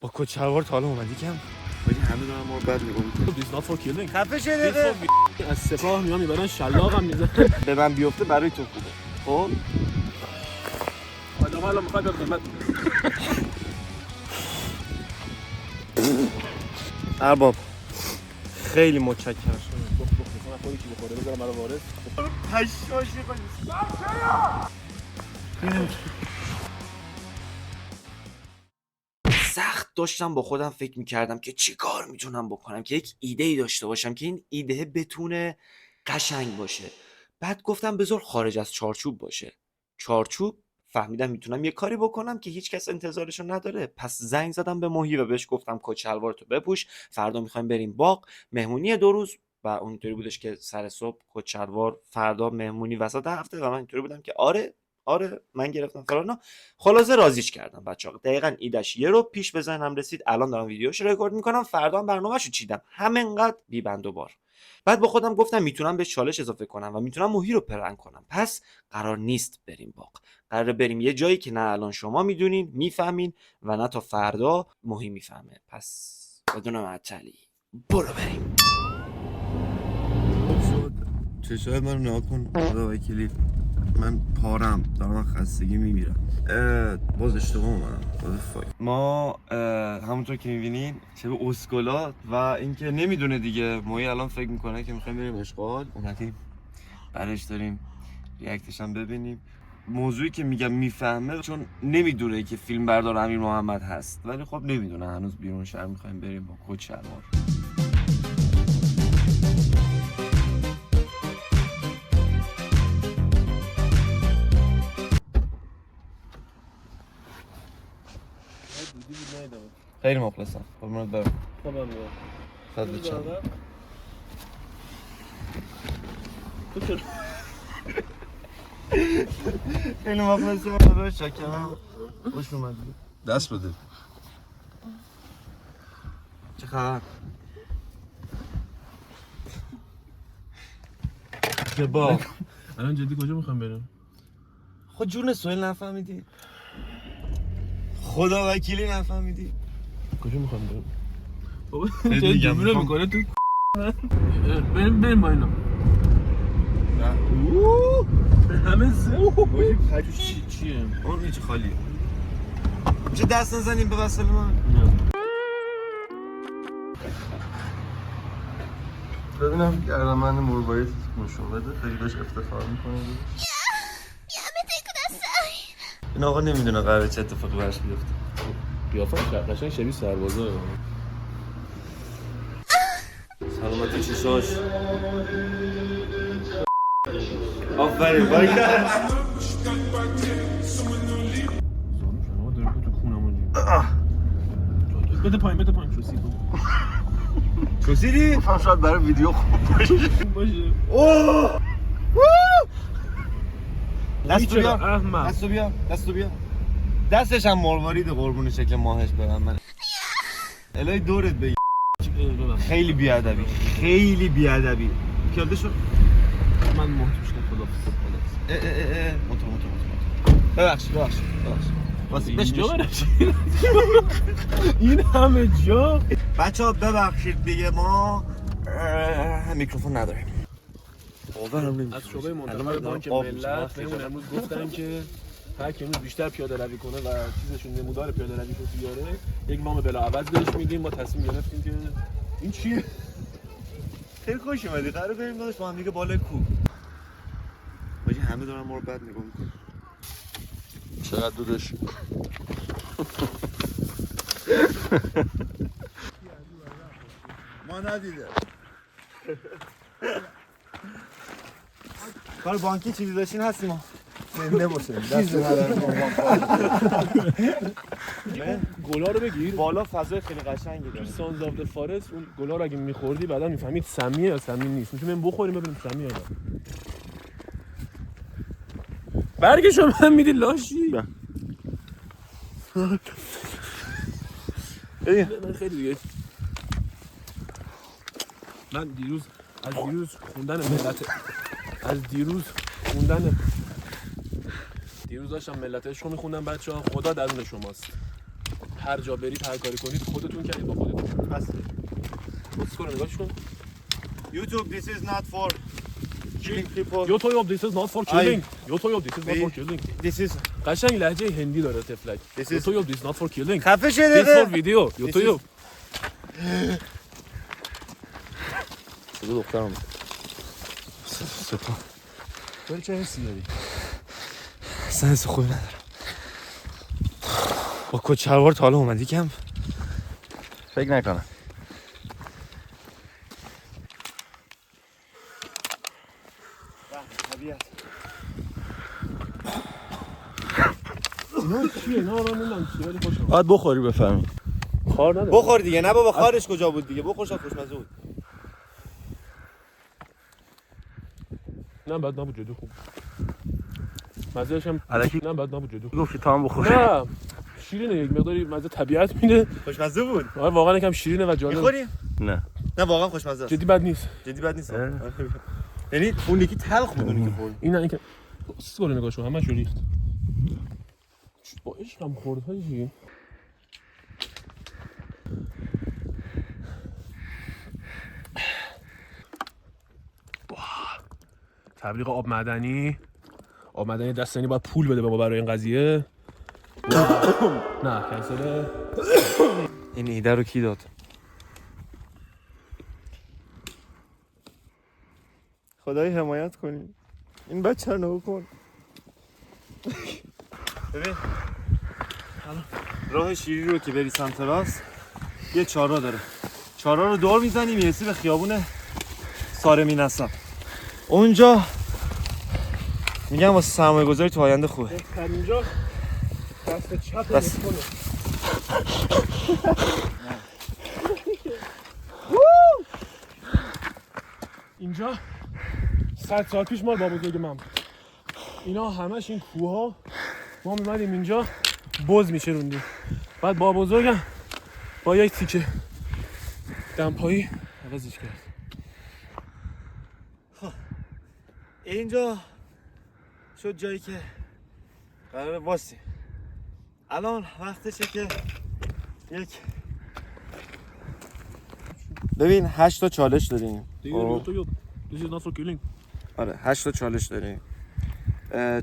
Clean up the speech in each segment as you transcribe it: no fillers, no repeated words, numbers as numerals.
با کچلوار تا حالا اومدی کم؟ ولی همه دارن ما رو بد نگاه میکنن. This not for killing. خفه شه دقیقه. از سپاه میان میبرن شلاقم میزنن. به من بیفته برای تو خوبه. خب آدم الان میخواد به قیمت ارباب خیلی متشکرم. خودی که بخوره بذارم برای وارث. پشماشی کنی. سخت داشتم با خودم فکر میکردم که چی کار میتونم بکنم که یک ایده ای داشته باشم که این ایده بتونه قشنگ باشه. بعد گفتم بذار خارج از چارچوب باشه. چارچوب فهمیدم میتونم یه کاری بکنم که هیچ کس انتظارشو نداره. پس زنگ زدم به ماهی و بهش گفتم کچلوارتو بپوش، فردا میخوایم بریم باغ، مهمونی 2 روز. و اونطوری بودش که سر صبح کچلوار، فردا مهمونی وسط هفته. و من اینطوری بودم که آره من گرفتم فلانا. خلاصه راضیش کردم بچه‌ها. دقیقاً ایدش یه رو پیش به ذهنم رسید. الان دارم ویدیوش رکورد میکنم، فردا هم برنامه‌شو چیدم. همینقدر بی بند و بار. بعد با خودم گفتم میتونم به چالش اضافه کنم و میتونم موهی رو پرنگ کنم. پس قرار نیست بریم باغ. قرار بریم یه جایی که نه الان شما میدونین، میفهمین و نه تا فردا موهی میفهمه. پس بدون معطلی برو بریم. چشای من رو نها کن. خدا وکیلی من پارم دارم، خستگی میمیرم. باز اشتباه اومدم. ما همونطور که میبینین شبه اسکلات و اینکه نمیدونه دیگه. ماهی الان فکر میکنه که میخوایم بریم اشغال. اومدیم برش داریم ریاکتش هم ببینیم. موضوعی که میگم میفهمه چون نمیدونه که فیلم بردار امیر محمد هست، ولی خب نمیدونه هنوز بیرون شهر میخوایم بریم با کچلوار. خیلی مخلصم. قربونت برم. خودم فضل چند. تو چرا خیلی مخلصم. خدا شکرم. خوش اومدی. دست بده. چه خبر؟ چه با الان جدی کجا میخوام بریم؟ خود جون سویل نفهمیدی؟ خدا وکیلی نفهمیدی؟ کجا میخوام بریم؟ بابا بهت چه میگم، دیوونه میخوام- میکنه تو بریم با اینا. همه باید پجوش چیه؟ اون هیچ خالیه. میشه دست نزنیم به وصل من؟ ببینم گردنبند مروارید نشون بده. خیلی بهش افتخار میکنه. این آقا نمیدونه قراره چه اتفاقی براش بیفته. قیافه قشنگ شبیه سربازه. سلامتی چشاش. آفرین باریکلا. شما داره تو خونمون. بده پایین چوسی کن. چوسیدی؟ هم شاید برای ویدیو خوب باشه. اوه! دستو چرا بیا. احمق؟ دستو بیا. دستش هم مروارید قربون شکل ماهش برم من. الهی دورت بگی. خیلی بیادبی. پیاده شو. من محتوش خدافظ. موتور. ببخشید. واسه بشش. این همه جا. بچه‌ها ببخشید دیگه ما میکروفون نداریم. باورم نمیشه. از شعبه منتخب بانک ملت بهمون امروز گفتن که هر کی امروز بیشتر پیاده روی کنه و چیزشون نمودار پیاده رویش رو بیاره یک وام بلاعوض بهش میدیم. ما تصمیم گرفتیم که این چیه؟ خیلی خوش اومدی. قراره بریم داداش با هم دیگه بالای کوه. باجی همه دارن ما رو بد نگاه میکنن. چقدر دودش. ما ندیده. کار بانکی چیزی داشتین هستیم ما. نباشه. چیزی گلا رو بگیر. بالا فضای خیلی قشنگی تو داره. سانز آف د فارست اون گلا رو اگه میخوردی بعدا میفهمید سمیه یا سمی نیست. میتونیم بخوریم ببینیم سمیه یا نه. برگشو من میدی لاشی. من خیلی دیگه من دیروز داشتم ملت عشق رو میخوندم. بچه ها خدا درون شماست. هر جا برید هر کاری کنید خودتون کردید با خودتون. بس اسکل نگاهش کن. YouTube this is not for killing people. YouTube this is not for killing. YouTube this is not for killing. This is قشنگ لهجه هندی داره تفلک. YouTube this is not for killing. خفه شده This for video. YouTube. صدا دخترم سپا داری چه حسی داری؟ سنس خوبی ندارم با کت شلوار تا حالا اومدی کم؟ فکر نکنم اینا چیه؟ نه آرام نمیدونم چیه ولی خوشم باید بخوری بفهمی خار نداره بخور دیگه نه بابا خارش کجا بود دیگه بخور شاید خوشمزه بود نه بد نبود جدی خوب مزهش هم الکی نه بد نبود جدی خوب گفتی تا هم بخوری نه شیرینه یک مقداری مزه طبیعت میده خوشمزه بود آره واقعا یکم شیرینه و جالب میخوری؟ نه نه واقعا خوشمزه است جدی بد نیست جدی بد نیست یعنی اون یکی تلخ بود اونی که خورد این نه اینکه سوال نگاهش کن همش ریخت با عشقم خورد هایی تبلیغ آب معدنی دستنی باید پول بده به ما برای این قضیه نه کنسله این ایده رو کی داد؟ خدای حمایت کنی این بچه رو نگاه کن ببین راه شیری رو که بری سمت راست یه چهارراه داره چهارراه رو دور میزنی میرسی به خیابون سارمی نسب اونجا میگم واسه سرمایه گذاری تو آینده خوبه اینجا دست چپ بس. نکنه اینجا 100 سال پیش ما با بزرگ من بود. اینا همش این کوه ها ما میمدیم اینجا بز میچروندیم بعد با بزرگم با یک تیکه دمپایی عوضش کرد اینجا شد جایی که قراره واسی الان وقتشه که یک ببین 8 تا چالش داریم دیگه تو This is not for killing. آره 8 تا چالش داریم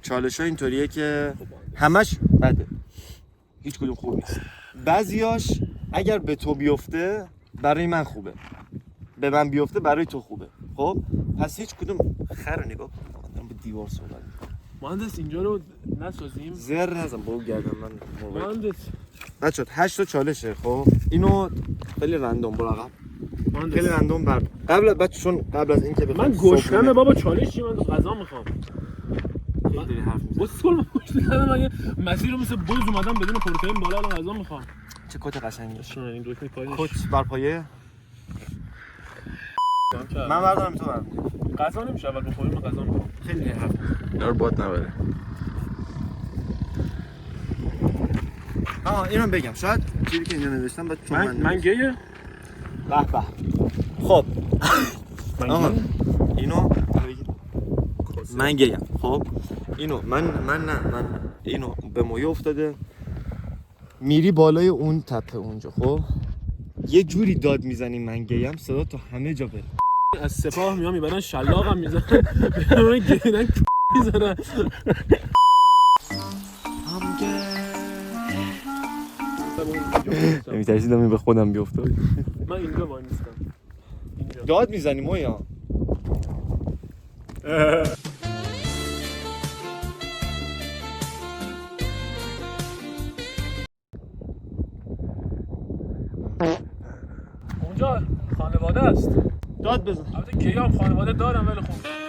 چالش ها اینطوریه که همش بده هیچ کدوم خوب نیست بعضیاش اگر به تو بیفته برای من خوبه به من بیفته برای تو خوبه خب پس هیچ کدوم خر نگاه کن دارم به دیوار صحبت می‌کنم مهندس اینجا رو نسازیم زر نزن با گردن من مهندس بچه‌ها 8 تا چالشه خب اینو خیلی رندوم برو عقب خیلی مهندس رندوم بر قبل بچه چون قبل از اینکه من بخوام گشنمه بابا چالش چی من غذا میخوام داری حرف میزنی بسکل من گشنمه مگه مسیر رو مثل بز اومدم بدون پروتئین بالا الان غذا میخوام چه کت قشنگی شما این دکمه پایینش کت بر پایه من بردارم تو بردار غذا نمیشه اول بخوریم من غذا میخوام خیلی حرف اینا رو باد نبره اینم بگم شاید چیزی که اینجا نوشتم بعد چون من گیه به به خب من آقا گیه اینو من گیم خب اینو من اینو به مویه افتاده میری بالای اون تپه اونجا خب یه جوری داد میزنی من گیم صدا تا همه جا بره از سپاه میام میبرن شلاقم میزنن برای گیرن میزنن نمیترسیدم این به خودم بیفته من اینجا وای نیستم اینجا داد میزنی مویا اونجا خانواده است داد بزن البته گیه هم خانواده دارم ولی خب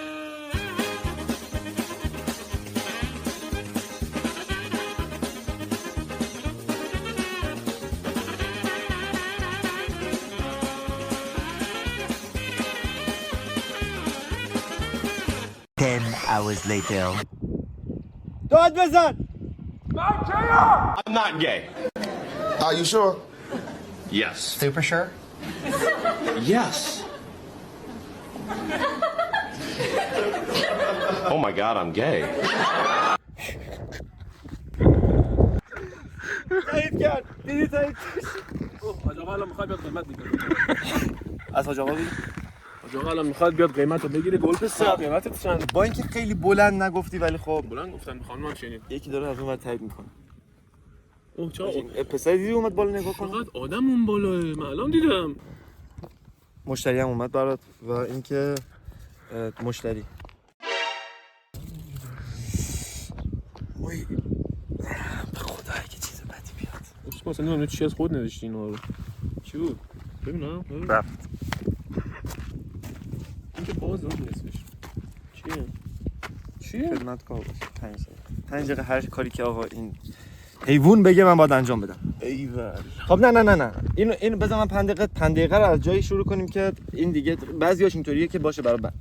hours later. داد بزن I'm not gay. Are you sure? Yes. Super sure? Yes. Oh my god, I'm gay. تایید کرد دیدی تایید حاج آقا الان میخواد بیاد قیمت بگیره. از حاج آقا بگیر حاج آقا الان میخواد بیاد قیمت رو بگیره. گل پسر قیمتت چند؟ با اینکه خیلی بلند نگفتی ولی خب بلند گفتن خانم شنید. یکی داره از اون ور تایید میکنه. اوه چرا پسر دیدی اومد بالا نگاه کن. فقط آدم اون بالاه. من الان دیدم. مشتری هم اومد برات و اینکه مشتری وای به خدا اگه چیز بدی بیاد. اصلا نمیدونم چی از خود نوشتی اینا رو. چی بود؟ ببینم. رفت این که باز نمید نصفش. چیه؟ خدمتکار باشه 5 دقیقه هر کاری که آقا این حیوان بگه من باید انجام بدم. ایول. خب نه اینو بذار من 5 دقیقه رو از جایی شروع کنیم که این دیگه بعضیاش اینطوریه که باشه برای بعد.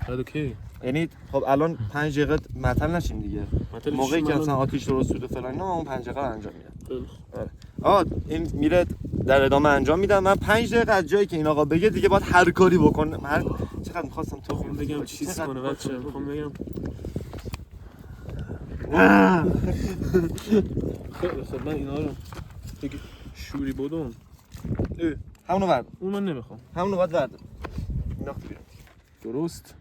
اوکی. یعنی خب الان 5 دقیقه معطل نشیم دیگه. موقعی که مثلا آتیش درست شده فلان نه اون 5 دقیقه رو انجام میدم. آره. این میره در ادامه انجام میدم. من 5 دقیقه از جایی که این آقا بگه دیگه باید هر کاری بکنم. چقدر می‌خواستم تو بگم چیز کنه بچه. میخوام بگم خیلی خب من اینا رو دیگه شوری بودم. همونو ورد. اون من نمیخوام. همونو باید ورد. ناخت بیرون. درست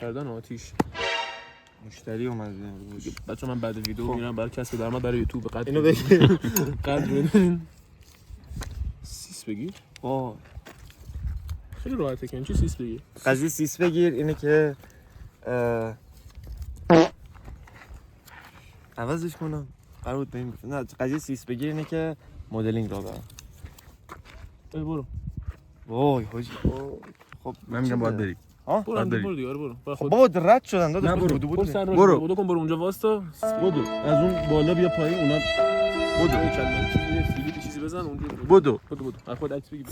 کردن آتیش. مشتری اومد امروز. بچه من بعد ویدیو میرم برای کسب درآمد برای یوتیوب قدر اینو بگیر. قدر بدین. سیس بگیر. واه. خیلی راحته که چی سیس بگیر. قضیه سیس بگیر اینه که عوضش کنم. قرار بود به این گفتم. نه قضیه سیس بگیر اینه که مدلینگ را برم. برو. وای حاجی. خب من میگم باید بری. برو دیگه برو. خب بابا رد شدن داداش. برو کن برو اونجا واستا. بدو از اون بالا بیا پایین اونا بدو کلمه چیزی بزن اونجا. بدو از خود عکس بگیر.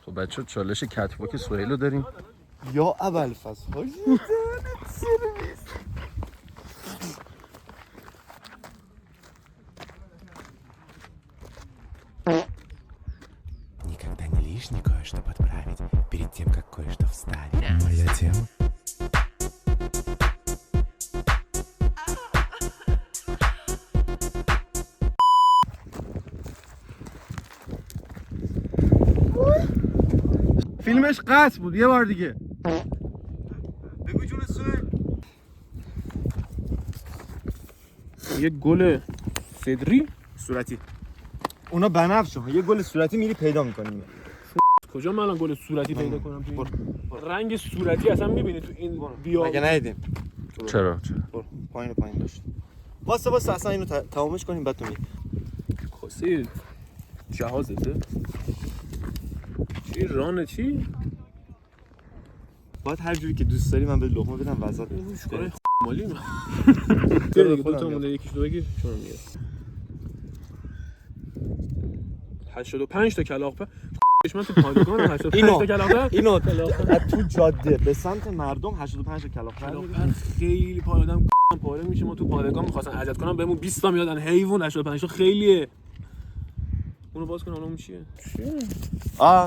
خب بچه چالش کتباک سهیل رو داریم. یا اول فصل حاجی سرویس. Никогда не лишне кое-что подправить перед тем, как кое-что вставить. Моя тема. فیلمش قصد بود یه بار دیگه. بگو جون سوهل. یه گل صدری صورتی. اونا بنفشه یه گل صورتی میری پیدا میکنی. کجا من الان گل صورتی پیدا کنم تو این؟ رنگ صورتی اصلا میبینی تو این بیا مگه ندیدیم؟ چرا؟ برو پایین داشت. واسه اصلا اینو تمامش کنیم بعد تو میری. کسی جهازته چی رانه چی؟ باید هر جوری که دوست داری من به لقمه بدم وزات شکاره مالی من دیگه دوتا مونده یکیش دو بگیر چون میگه 85 تا کلاغ من تو پادگان 85 تا کلاغ اینو تو جاده به سمت مردم 85 تا کلاغ خیلی پای آدم پاره میشه. ما تو پادگان می‌خواستن اذیت کنن بهمون 20 تا میادن حیوان 85 تا خیلیه. اونو باز کن اون چیه؟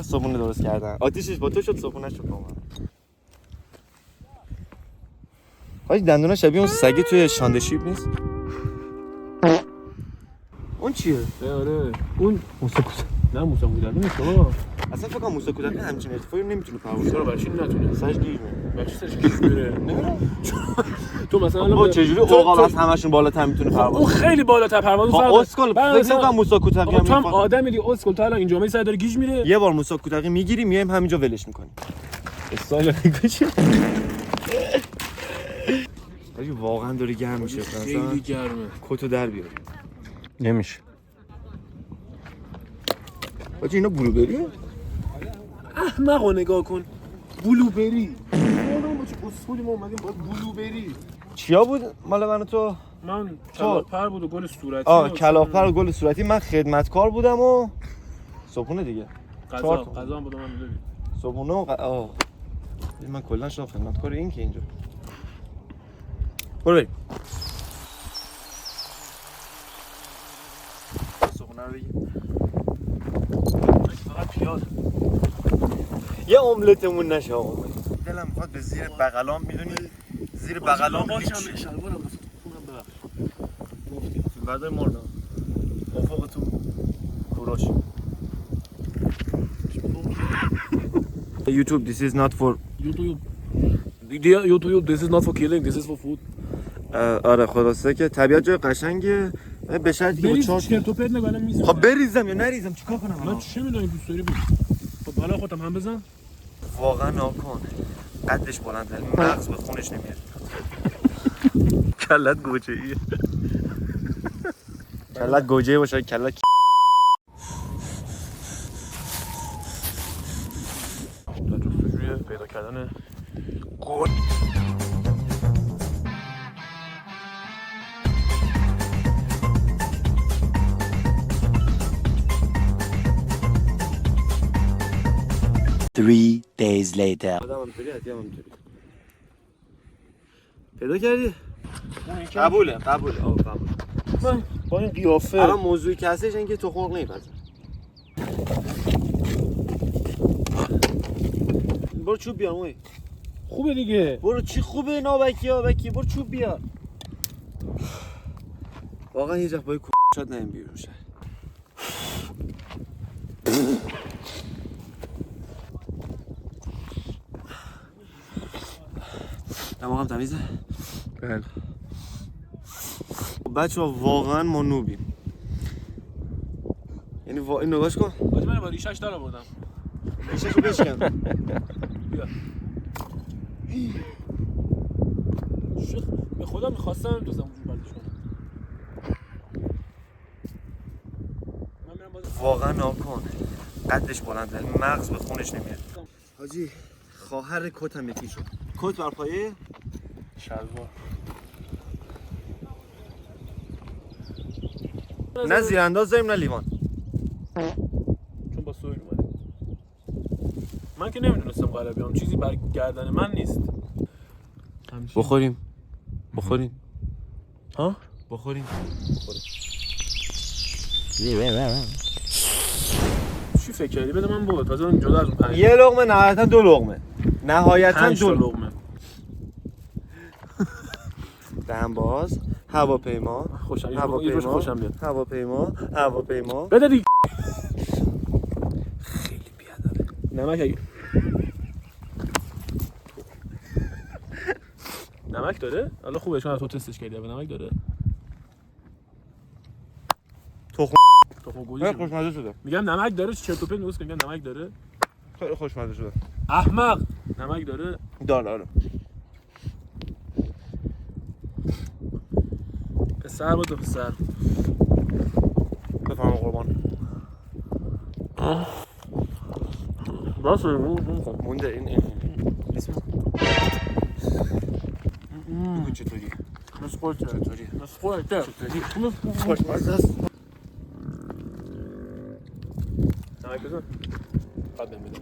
صبحونه درست کردن. آتیشش با تو شد صبحونه شد با من. حاجی دندونا شبیه اون سگی توی شانده شیب نیست؟ اون چیه؟ آره اون موسی کودک. نه موسی کودک نیست بابا. اصلا فکر کنم موسی کودک همچین ارتفاعی نمیتونه پرواز چرا برای چی نتونه؟ سرش گیر میره. برای چی سرش گیر میره؟ تو مثلا با چجوری عقاب از همشون بالاتر میتونه پرواز اون خیلی بالاتر پرواز کنه؟ اسکل فکر کنم موسی کودکی هم تو هم آدمی دیگه اسکل تو الان این جامعه سر داره گیج میره. یه بار موسی کودکی میگیریم میایم همینجا ولش میکنیم. استایل نگاهی حاجی واقعا داره گرم میشه. خیلی گرمه. کتو در بیار. نمیشه. حاجی اینا بلوبریه؟ احمقو نگاه کن. بلوبری. ما با چه اسکولی ما اومدیم با بلوبری. چیا بود مال من تو؟ من کلاغ‌پر بود و گل صورتی. کلاغ‌پر و گل صورتی. من خدمتکار بودم و صبحونه دیگه. غذا هم بودم من می‌دونی. صبحونه و من کلا شدم خدمتکار این که اینجا. برو بریم. صبحونه رو بگیم. فقط پیاز. یه املتمون نشه آقا. دلم میخواد به زیر بغلام میدونی زیر زیر بغلام با چند شلوارم رفت خونم ببخش بعد مرنا افاقتون کوراش YouTube this is not for YouTube this is not for killing this is for food آره خلاصه که طبیعت جای قشنگه به شرطی که با بریز چهار چرت و پرت نگو الان میزنم خب بریزم یا نریزم چیکار کنم من الان؟ چه میدونم دوست داری بود خب حالا خودم هم بزن واقعا ناکن قدش بلنده مغز به خونش نمیاد کلت گوجه ایه کلت گوجه باشه کلت در جستجوی پیدا کردن گل آدم همطوری هدیه هم همطوری پیدا کردی؟ قبوله قبول من با این قیافه الان موضوعی که هستش اینکه تو خلق نیپذیر برو چوب بیار موی خوبه دیگه برو چی خوبه نابکی برو چوب بیار واقعا هیچ وقت با شاد نیم بیرون شد دماغم تمیزه؟ بله بچه ها واقعا ما نوبیم یعنی این نگاش کن باید من با ریشش دارم بردم ریششو بشکن بیا به خدا میخواستم دوستم اونجور بردش کنم من میرم باز واقعا ناکن قدش بلنده مغز به خونش نمیاد حاجی خواهر کتم یکی شد کت بر پایه شلوار نه زیرانداز داریم نه لیوان چون با سویل اومدیم من که نمیدونستم قراره بیام چیزی بر گردن من نیست بخوریم ها؟ بخوریم چی فکر کردی؟ بده من بود تازه جدا از اون 5 یه لقمه نهایتا 2 لقمه نهایتا 5 2 لقمه لقمه دهن باز هواپیما خوشم یه روش خوشم بیاد هواپیما بده دیگه خیلی بیادبه نمک اگه نمک داره؟ حالا خوبه چون تو تستش کردی به نمک داره تخم گوجه خیلی خوشمزه شده میگم نمک داره چرت و پرت میگم میگم نمک داره خیلی خوشمزه شده احمق نمک داره داره پسر بود پسر بفهم قربان باشه مونده این اسم بگو چطوری چطوری خوشمزه است نمک بزن بعد بمیدم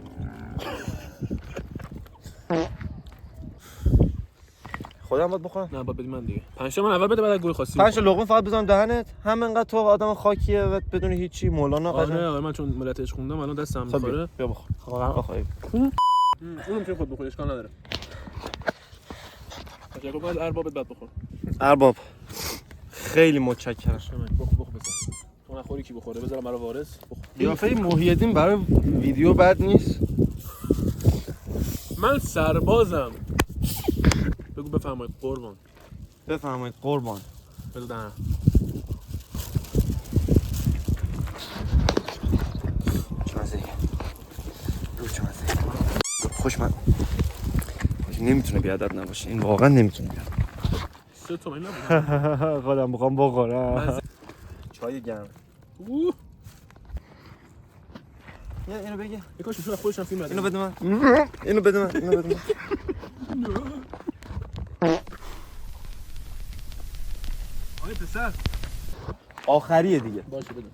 خودم باید بخورم نه باید بدی من دیگه 5 تا من اول بده بعد گوی خاصی 5 لقمه فقط بزنم دهنت هم انقدر تو آدم خاکیه و بدون هیچی مولانا قشنگ آره من چون ملتش خوندم الان دستم خب میخوره بیا بخور واقعا بخور اونم میشه خود بخوری اشکال نداره تشکر کنم از اربابت بعد بخور ارباب خیلی متشکرم بخور بزن تو نخوری کی بخوره بذارم برای وارث بخور قیافه محی الدین برای ویدیو بد نیست. من سربازم بگو بفرمایید قربان بفرمایید قربان بده دهن خوشمزه نمیتونه بیادب نباشه این واقعا نمیتونه بیادب 3 تومن نبود خودم میخوام بخورم چای گرم اینو بگی یه کاش میشون خودشم فیلم اینو بده من اینو بده من آقای پسر آخریه دیگه باشه بده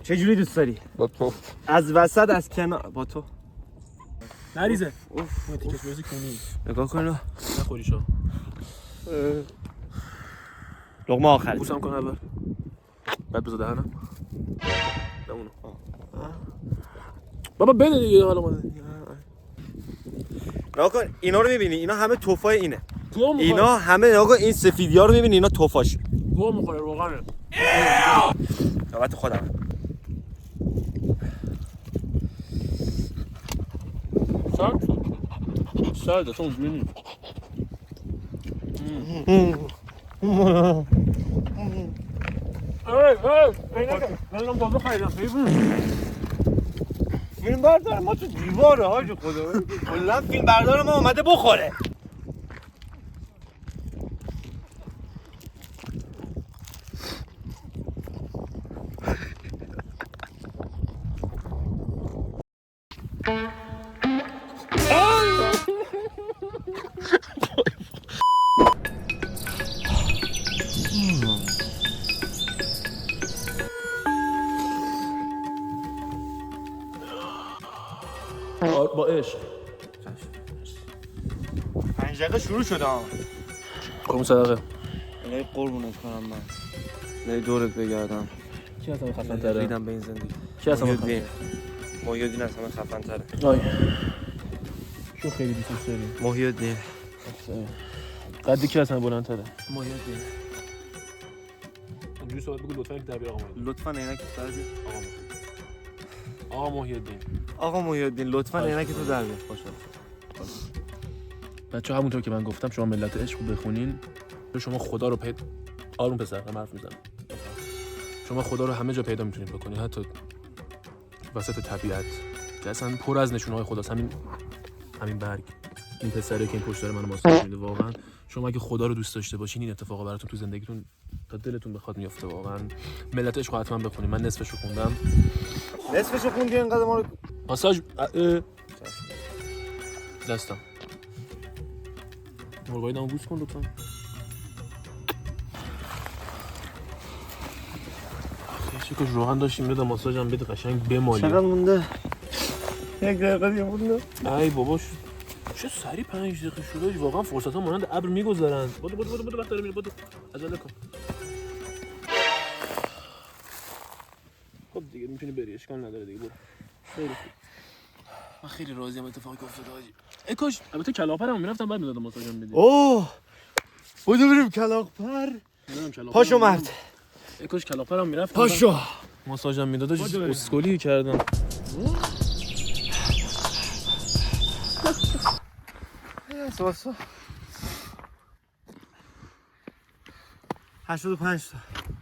چه جوری دوست داری با تو از وسط از کنار با تو نریزه اوف من تیکش بریزی کنی نگاه کن نخوری شو لقمه آخری بوسم کن اول بعد بذار دهنم نمونو بابا بده دیگه حالا ما نگاه کن اینا رو میبینی اینا همه توفای اینه گوه میخوره اینا همه نگاه کن این سفیدیا رو میبینی اینا توفاش گوه میخوره روغنه نوبت خودم سرد اصلا اونجوری نیست من تازه خریدم فیلم بردار ما تو دیواره حاج خدا کلا فیلم بردار ما اومده بخوره با عشق 5 دقیقه شروع شده ها کدوم صدقه الهی قربونت کنم من الهی دورت بگردم کی اصلا خفن تره ریدم به این زندگی کی اصلا محیدین از همه خفن تره آی شو خیلی دوست داری محیدین قدی کی اصلا بلند تره محیدین اینجوری صحبت بگو لطفا یک دبیر آقا محیدین لطفا عینک تو در بیار آقا محیدین آقا محیدین لطفا عینک تو در بیار باشه بچه همونطور که من گفتم شما ملت عشق رو بخونین شما خدا رو آروم پسر من حرف میزنم شما خدا رو همه جا پیدا میتونید بکنید حتی وسط طبیعت که اصلا پر از نشونه های خداست همین برگ این پسره که این پشت داره منو ماساژ میده واقعا شما اگه خدا رو دوست داشته باشین این اتفاقا براتون تو زندگیتون تا دلتون بخواد میفته واقعا ملت عشق رو حتما بخونید من نصفشو خوندم نصفشو خوندی اینقدر ما رو ماساژ دستم مرغایدمو بوس کن لطفا چه روغن داشتیم بده ماساژم بده قشنگ بمالی چقدر مونده؟ 1 دقیقه دیگه مونده ای بابا چه سری 5 دقیقه شده واقعا فرصت ها مانند ابر میگذرن بدو وقت داره میره بدو عجله کن خب دیگه میتونی بری اشکال نداره دیگه برو خیلی خوب من خیلی راضیم اتفاقی که افتاده حاجی ای کاش البته کلاغ‌پرم میرفتم بعد میدادم ماساژم بدی اوه بودو بریم کلاغ‌پر پاشو مرد ای کاش کلاغ‌پرم میرفتم پاشو ماساژم میداد چه اسکولی کردم سواسو 85 تا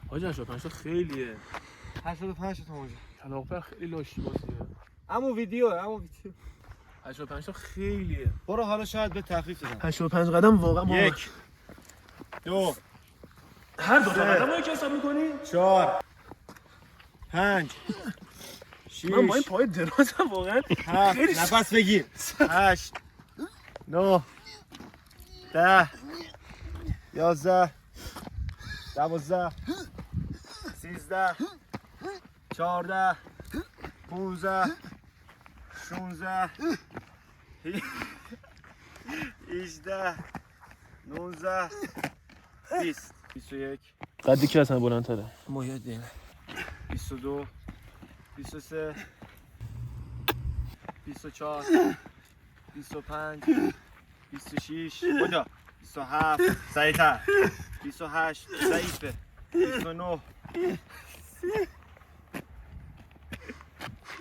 حاجی 85 تا خیلیه 85 تا اونجا کلاغ‌پر خیلی لاشی بازیه همون ویدیو 85 تا خیلیه برو حالا شاید به تخفیف بدم 85 قدم واقعا 1 2 هر دو تا قدم رو که حساب می‌کنی 4 5 6 من با این پای درازم واقعا 7 نفس بگیر 8 9 10 11 12 13 14 15 16 18 19 20 21 قدی کی اصلا بلندتره محیدین 22 23 24 25 26 کجا 27 سریعتر 28 ضعیفه 29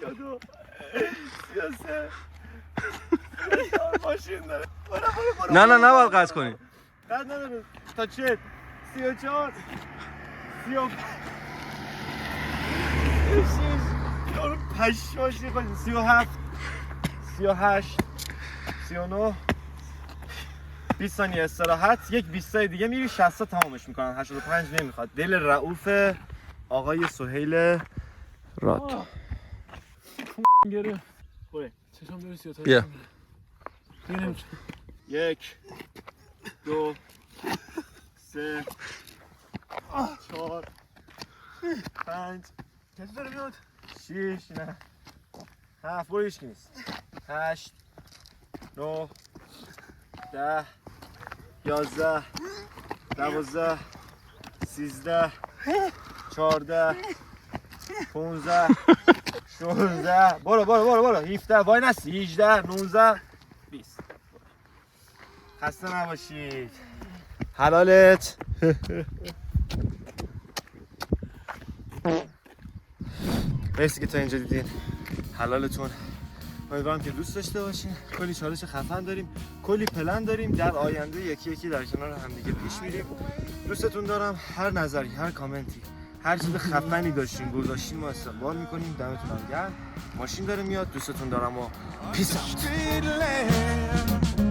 32 33 ماشین داره نه نباید قطع کنی قطع نداره تا چه 34 35 یارو پشماشی کنی 37 38 39 20 ثانیه استراحت یک 20 دیگه میری 60 تا تمامش میکنن 85 نمیخواد دل رؤوف آقای سهیل راد گره بره چشم داره سیاتا بیا. بینم 1 2 3 4 5 کسی داره میاد 6 نه 7 برو هیچکی نیست 8 9 10 11 12 13 14 15 16 برو 17 وای نستی 18 19 20 خسته نباشید. حلالت. مرسی که تا اینجا دیدین. حلالتون. امیدوارم که دوست داشته باشین. کلی چالش خفن داریم، کلی پلن داریم، در آینده یکی یکی در کنار همدیگه پیش میریم. دوستتون دارم. هر نظری، هر کامنتی، هر چیز خفنی داشتین گذاشتین ما استقبال میکنیم. دمتون هم گرم. ماشین داره میاد. دوستتون دارم و پیس اوت.